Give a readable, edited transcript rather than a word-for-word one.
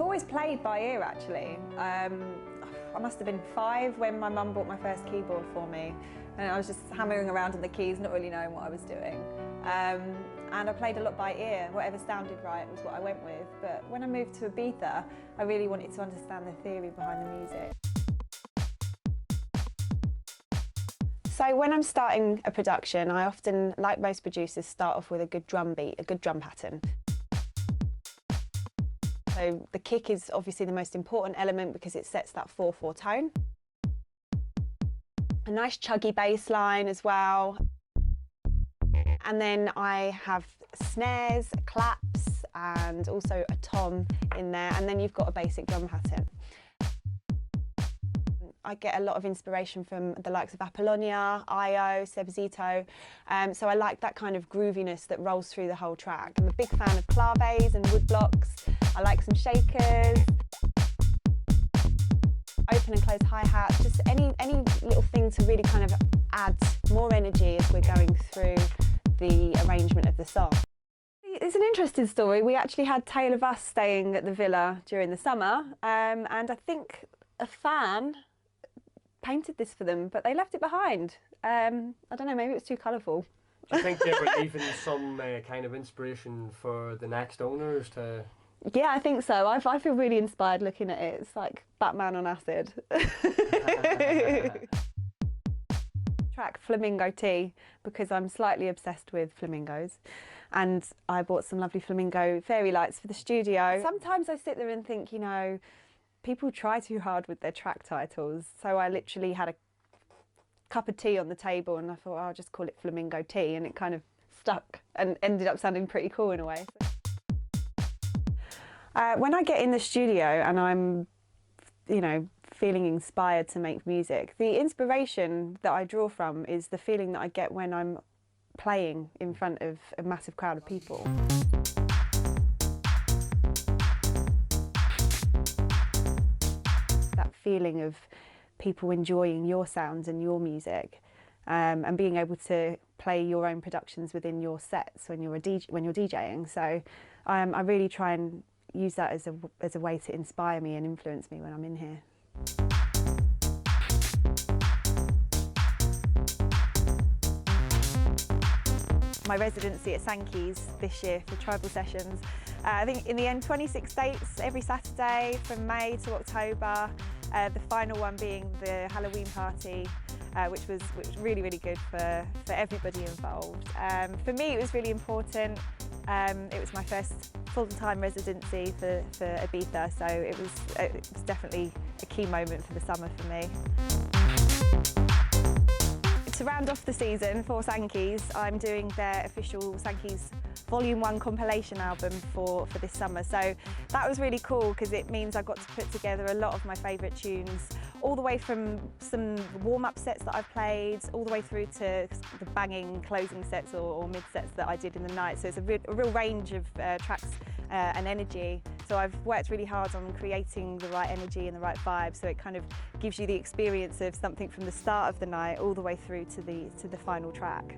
I've always played by ear, actually. I must have been 5 when my mum bought my first keyboard for me, and I was just hammering around on the keys, not really knowing what I was doing. And I played a lot by ear. Whatever sounded right was what I went with. But when I moved to Ibiza, I really wanted to understand the theory behind the music. So when I'm starting a production, I often, like most producers, start off with a good drum beat, a good drum pattern. So the kick is obviously the most important element because it sets that 4/4 tone. A nice chuggy bass line as well. And then I have snares, claps, and also a tom in there, and then you've got a basic drum pattern. I get a lot of inspiration from the likes of Apollonia, Io, Sebzito, so I like that kind of grooviness that rolls through the whole track. I'm a big fan of claves and wood blocks. I like some shakers, open and close hi-hats, just any little thing to really kind of add more energy as we're going through the arrangement of the song. It's an interesting story. We actually had tale of us staying at the villa during the summer, and I think a fan painted this for them, but they left it behind. I don't know, maybe it was too colourful. I think they were leaving some kind of inspiration for the next owners to... Yeah, I think so. I feel really inspired looking at it. It's like Batman on acid. Track Flamingo Tea, because I'm slightly obsessed with flamingos, and I bought some lovely flamingo fairy lights for the studio. Sometimes I sit there and think, you know, people try too hard with their track titles, so I literally had a cup of tea on the table and I thought, oh, I'll just call it Flamingo Tea, and it kind of stuck and ended up sounding pretty cool in a way. When I get in the studio and I'm, you know, feeling inspired to make music, the inspiration that I draw from is the feeling that I get when I'm playing in front of a massive crowd of people. That feeling of people enjoying your sounds and your music, and being able to play your own productions within your sets when you're DJing. So I really try and use that as a way to inspire me and influence me when I'm in here. My residency at Sankeys this year for tribal sessions. I think in the end 26 dates every Saturday from May to October. The final one being the Halloween party, which was really, really good for everybody involved. For me, it was really important. It was my first full-time residency for Ibiza, so it was definitely a key moment for the summer for me. To round off the season for Sankeys, I'm doing their official Sankeys Volume 1 compilation album for this summer. So that was really cool because it means I got to put together a lot of my favourite tunes, all the way from some warm-up sets that I've played, all the way through to the banging closing sets or mid-sets that I did in the night. So it's a real range of tracks and energy. So I've worked really hard on creating the right energy and the right vibe, so it kind of gives you the experience of something from the start of the night all the way through to the final track.